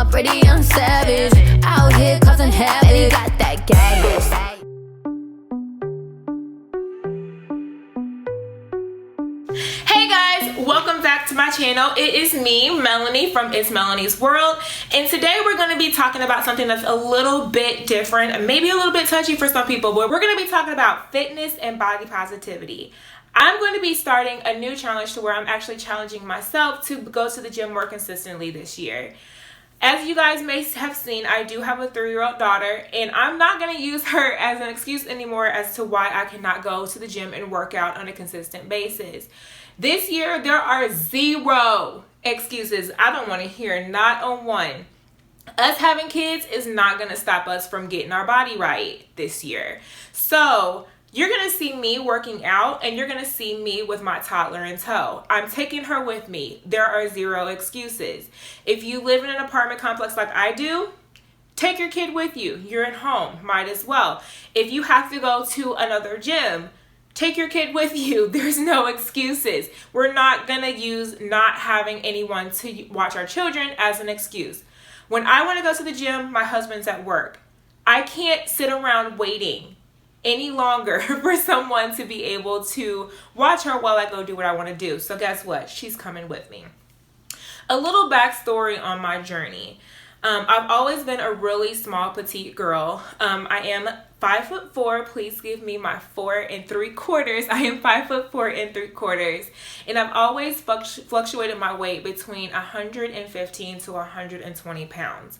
a pretty young savage, out here causing havoc. And he got that gas. Hey guys, welcome back to my channel. It is me, Melanie from ItsMelaniesWorld, and today we're going to be talking about something that's a little bit different, maybe a little bit touchy for some people, but we're going to be talking about fitness and body positivity. I'm going to be starting a new challenge to where I'm actually challenging myself to go to the gym more consistently this year. As you guys may have seen, I do have a 3-year-old daughter, and I'm not going to use her as an excuse anymore as to why I cannot go to the gym and work out on a consistent basis. This year, there are 0 excuses. I don't want to hear not on one. Us having kids is not going to stop us from getting our body right this year. So you're going to see me working out, and you're going to see me with my toddler in tow. I'm taking her with me. There are 0 excuses. If you live in an apartment complex like I do, take your kid with you. You're at home. Might as well. If you have to go to another gym, take your kid with you. There's no excuses. We're not going to use not having anyone to watch our children as an excuse. When I want to go to the gym, my husband's at work. I can't sit around waiting any longer for someone to be able to watch her while I go do what I want to do. So guess what? She's coming with me. A little backstory on my journey. I've always been a really small, petite girl. I am 5'4". Please give me my 4 3/4. I am 5'4" 3/4, and I've always fluctuated my weight between 115 to 120 pounds.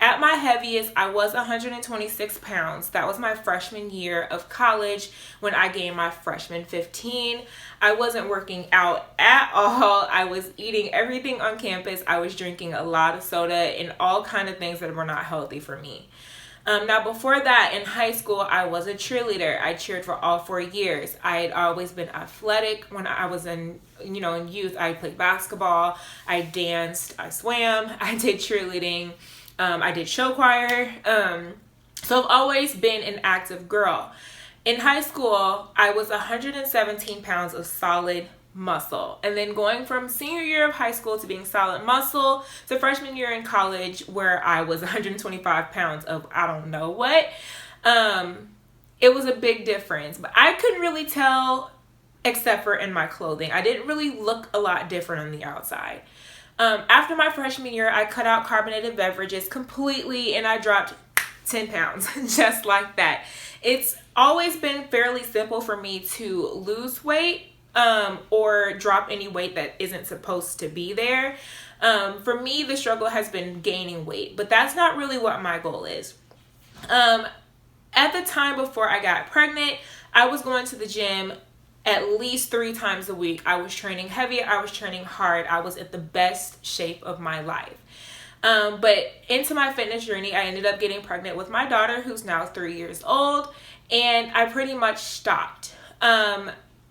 At my heaviest, I was 126 pounds. That was my freshman year of college when I gained my freshman 15. I wasn't working out at all. I was eating everything on campus. I was drinking a lot of soda and all kind of things that were not healthy for me. Now, before that, in high school, I was a cheerleader. I cheered for all 4 years. I had always been athletic. When I was in youth, I played basketball, I danced, I swam, I did cheerleading. I did show choir. So I've always been an active girl. In high school, I was 117 pounds of solid muscle. And then going from senior year of high school to being solid muscle to freshman year in college where I was 125 pounds of I don't know what, it was a big difference. But I couldn't really tell except for in my clothing. I didn't really look a lot different on the outside. After my freshman year, I cut out carbonated beverages completely and I dropped 10 pounds just like that. It's always been fairly simple for me to lose weight or drop any weight that isn't supposed to be there. For me, the struggle has been gaining weight, but that's not really what my goal is. At the time before I got pregnant, I was going to the gym at least 3 times a week. I was training heavy. I was training hard. I was at the best shape of my life. But into my fitness journey, I ended up getting pregnant with my daughter, who's now 3 years old, and I pretty much stopped.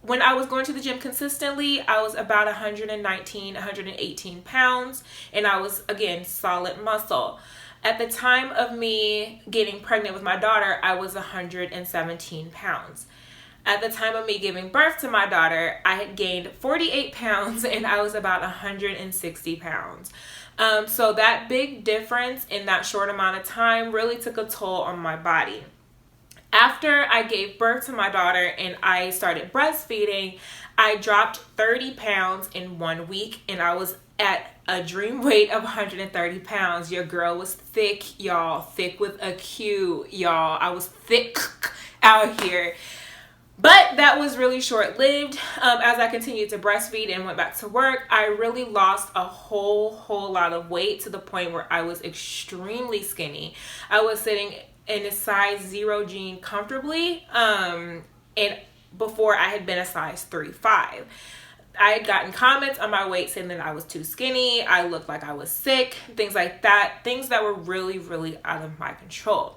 When I was going to the gym consistently, I was about 119, 118 pounds, and I was, again, solid muscle. At the time of me getting pregnant with my daughter, I was 117 pounds. At the time of me giving birth to my daughter, I had gained 48 pounds and I was about 160 pounds. So that big difference in that short amount of time really took a toll on my body. After I gave birth to my daughter and I started breastfeeding, I dropped 30 pounds in 1 week and I was at a dream weight of 130 pounds. Your girl was thick, y'all. Thick with a Q, y'all. I was thick out here. But that was really short-lived. As I continued to breastfeed and went back to work, I really lost a whole lot of weight to the point where I was extremely skinny. I was sitting in a size 0 jean comfortably, and before I had been a size 3'5". I had gotten comments on my weight saying that I was too skinny, I looked like I was sick, things like that, things that were really out of my control.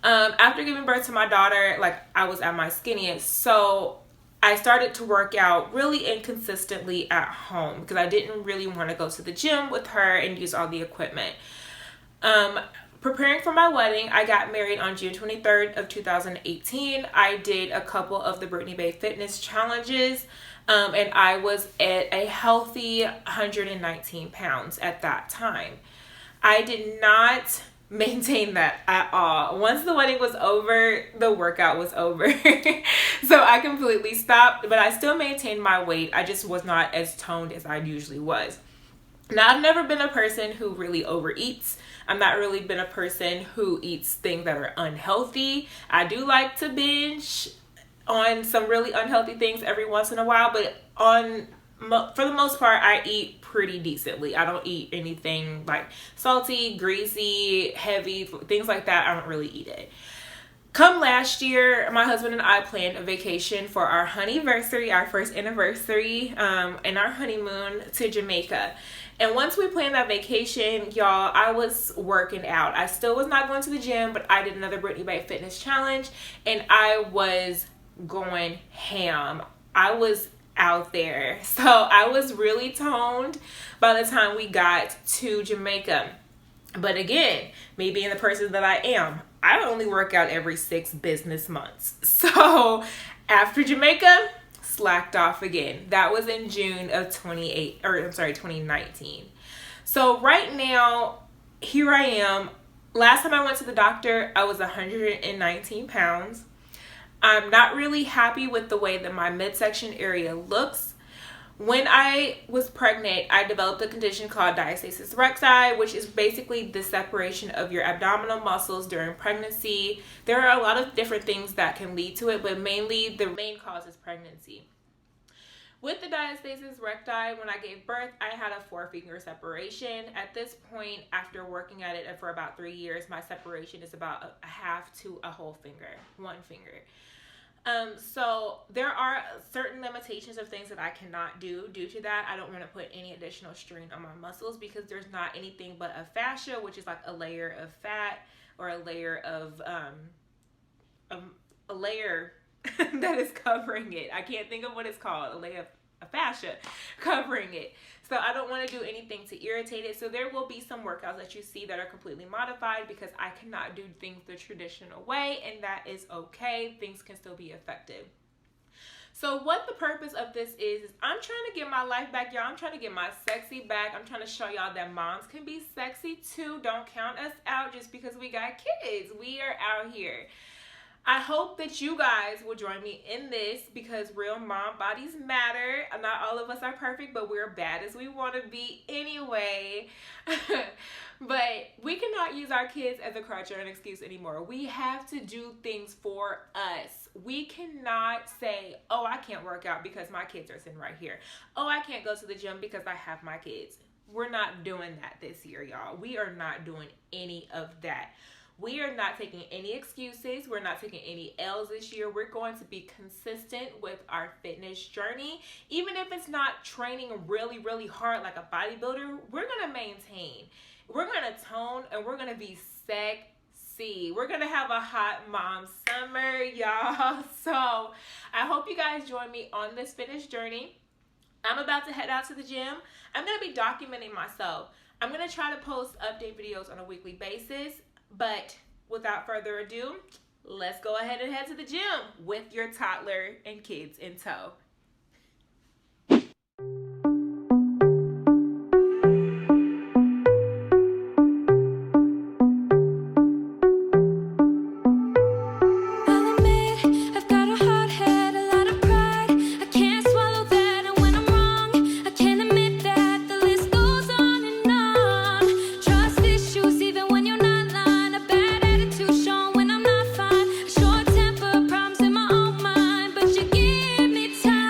After giving birth to my daughter, I was at my skinniest, so I started to work out really inconsistently at home because I didn't really want to go to the gym with her and use all the equipment. Preparing for my wedding, I got married on June 23rd of 2018. I did a couple of the Brittany Bay fitness challenges, and I was at a healthy 119 pounds at that time. I did not maintain that at all. Once the wedding was over, the workout was over. So I completely stopped, but I still maintained my weight. I just was not as toned as I usually was. Now, I've never been a person who really overeats. I'm not really been a person who eats things that are unhealthy. I do like to binge on some really unhealthy things every once in a while, but for the most part, I eat pretty decently. I don't eat anything like salty, greasy, heavy, things like that. I don't really eat it. Come last year, my husband and I planned a vacation for our honeyversary, our first anniversary, and our honeymoon to Jamaica. And once we planned that vacation, y'all, I was working out. I still was not going to the gym, but I did another Brittany Bay Fitness Challenge, and I was going ham. I was out there. So I was really toned by the time we got to Jamaica. But again, me being the person that I am, I only work out every 6 business months. So after Jamaica, slacked off again. That was in June of 2019. So right now, here I am. Last time I went to the doctor, I was 119 pounds. I'm not really happy with the way that my midsection area looks. When I was pregnant, I developed a condition called Diastasis Recti, which is basically the separation of your abdominal muscles during pregnancy. There are a lot of different things that can lead to it, but mainly the main cause is pregnancy. With the Diastasis Recti, when I gave birth, I had a 4-finger separation. At this point, after working at it for about 3 years, my separation is about a half to a whole finger, 1 finger. So there are certain limitations of things that I cannot do due to that. I don't want to put any additional strain on my muscles because there's not anything but a fascia, which is like a layer of fat or a layer of a layer that is covering it. I can't think of what it's called. A layer of fascia covering it. So I don't want to do anything to irritate it. So there will be some workouts that you see that are completely modified because I cannot do things the traditional way, and that is okay. Things can still be effective. So what the purpose of this is I'm trying to get my life back, y'all. I'm trying to get my sexy back. I'm trying to show y'all that moms can be sexy too. Don't count us out just because we got kids. We are out here. I hope that you guys will join me in this because real mom bodies matter. Not all of us are perfect, but we're bad as we want to be anyway. But we cannot use our kids as a crutch or an excuse anymore. We have to do things for us. We cannot say, oh, I can't work out because my kids are sitting right here. Oh, I can't go to the gym because I have my kids. We're not doing that this year, y'all. We are not doing any of that. We are not taking any excuses. We're not taking any L's this year. We're going to be consistent with our fitness journey. Even if it's not training really, really hard like a bodybuilder, we're going to maintain. We're going to tone and we're going to be sexy. We're going to have a hot mom summer, y'all. So I hope you guys join me on this fitness journey. I'm about to head out to the gym. I'm going to be documenting myself. I'm going to try to post update videos on a weekly basis. But without further ado, let's go ahead and head to the gym with your toddler and kids in tow. Give me time.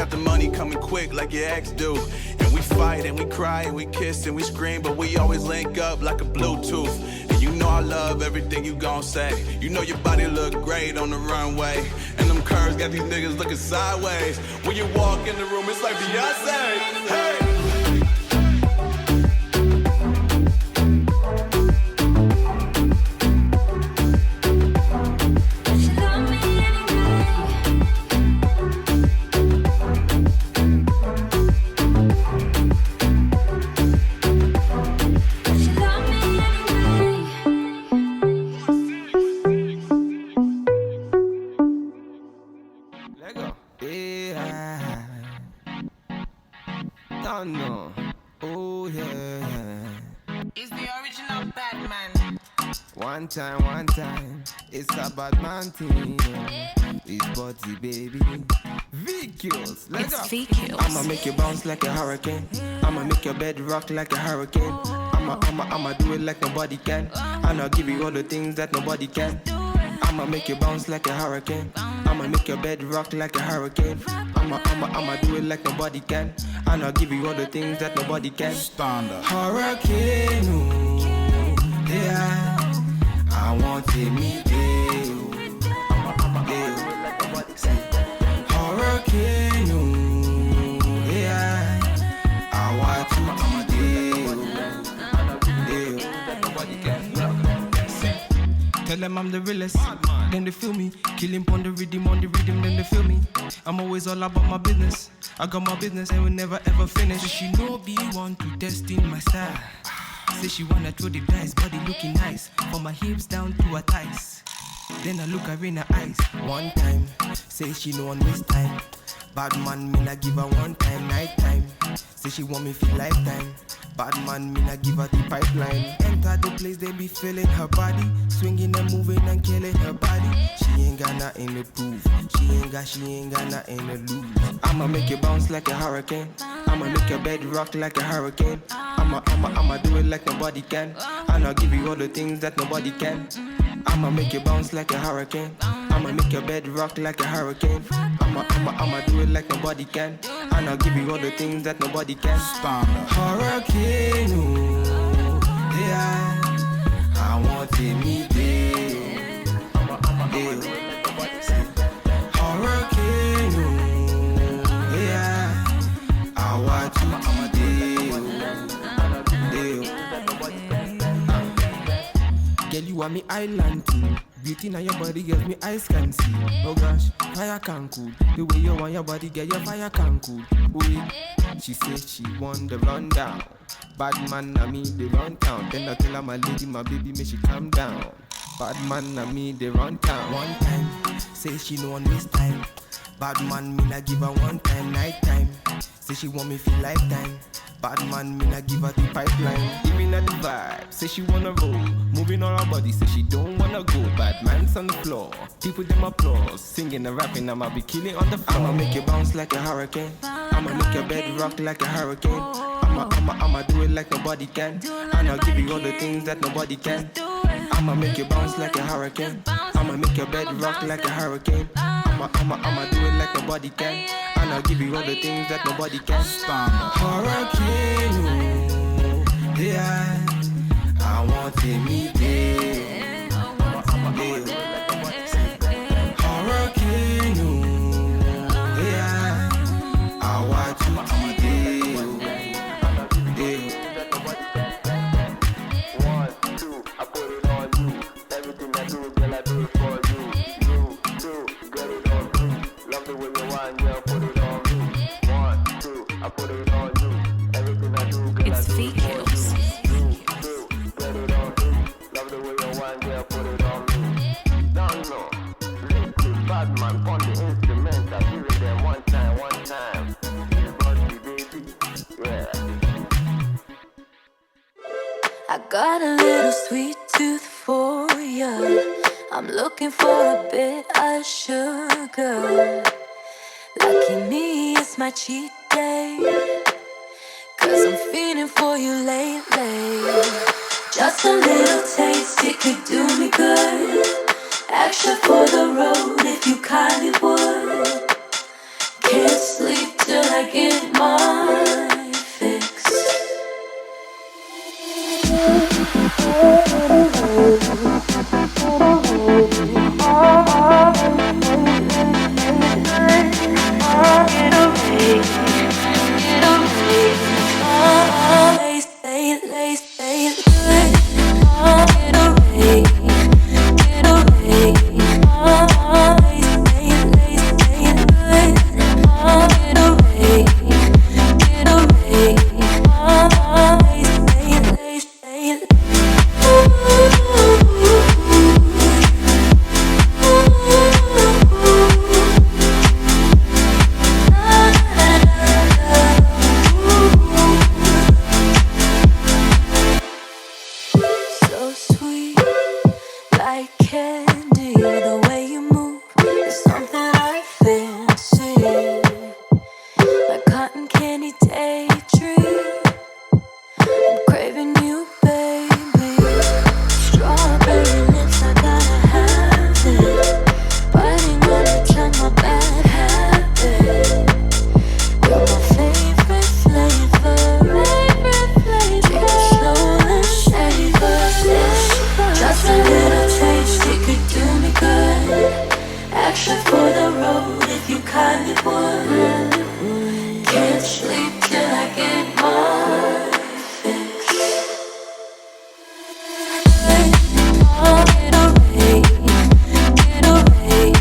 got the money coming quick like your ex do. And we fight and we cry and we kiss and we scream, but we always link up like a Bluetooth. And you know I love everything you gon' say. You know your body look great on the runway, and them curves got these niggas looking sideways. When you walk in the room, it's like Beyonce. Hey. One time, it's a bad man thing. It's body, baby. VQs, let's go. VQs. I'ma make you bounce like a hurricane. I'ma make your bed rock like a hurricane. I'ma do it like nobody can. And I'll give you all the things that nobody can. I'ma make you bounce like a hurricane. I'ma make your bed rock like a hurricane. I'ma do it like nobody can. And I'll give you all the things that nobody can. Stand up. Hurricane, ooh, yeah. I want to meet you. Hurricane, ooh, yeah. I want to tell them I'm the realest, then they feel me. Killing on the rhythm, then they feel me. I'm always all about my business. I got my business and will never ever finish. She know be want to test in my style. Say she wanna throw the dice, body looking nice. From my hips down to her thighs. Then I look her in her eyes. One time, say she no one waste time. Bad man, me not give her one time, night time. Say she want me for lifetime. Bad man, me not give her the pipeline. Enter the place, they be feeling her body. Swinging and moving and killing her body. She ain't got nothing to prove. She ain't got nothing to lose. I'ma make you bounce like a hurricane. I'ma make your bed rock like a hurricane. I'ma do it like nobody can. And I'll give you all the things that nobody can. I'ma make you bounce like a hurricane. I'ma make your bed rock like a hurricane. I'ma do it like nobody can. And I'll give you all the things that nobody can. Hurricane, ooh, yeah. I want to meet you. Hurricane, ooh, yeah. I want to meet you. Girl, you are me island too. Beauty now your body gets me eyes can see. Oh gosh, fire can cool. The way you want your body, get your fire can cool. Wait, she said she want the rundown. Bad man, I mean the run town. Then I tell her my lady, my baby, make she calm down. Bad man, I mean the run town. One time, say she no one waste time. Bad man, me not give her one time, night time. Say she want me for lifetime. Bad man, me not give her the pipeline. Giving her the vibe, say she wanna roll. Moving on her body, say she don't wanna go. Bad man's on the floor, people them applause. Singing and rapping, I'ma be killing on the floor. I'ma make you bounce like a hurricane. I'ma make your bed rock like a hurricane. I'ma do it like nobody can. And I'll give you all the things that nobody can. I'ma make you bounce like a hurricane. I'ma make your bed rock like a hurricane. I'ma do it like nobody can. And I'll give you all the things that nobody can. Hurricane, ooh, yeah. I want to meet you. Hurricane, ooh, yeah. I want to meet you. 1, 2, I put it on you. Everything I do, girl, I do it for you. You, get it on you. Love the way you want, girl, put it on me. 1, 2, I put it on you. Everything I do, girl, It's I do it for VQs. you. Get it on you. Love the way you want, girl, put it on me. Don't know. Liquid bad man on the instrument. I give it them one time. Body, baby, yeah. I got a little sweet tooth for ya. I'm looking for a bit of sugar. Lucky me, it's my cheat day. 'Cause I'm feeling for you lately. Just a little taste, it could do me good. Extra for the road if you kindly would. Can't sleep daydream. I'm craving you, baby. Strawberry lips, I gotta have it. Biting on your tongue, my bad habit. You're my favorite flavor. Take it slow and savor this. Just a little taste, it could do me good. Action for the road if you kindly would. Can't sleep till I get my fix. Get away, get away.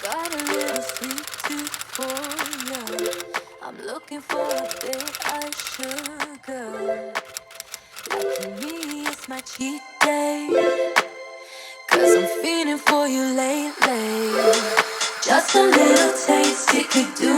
Got a little sweet tooth for you. I'm looking for a bit of sugar. Lucky me, it's my cheat day. 'Cause I'm feeling for you lately. Just a little taste, it could do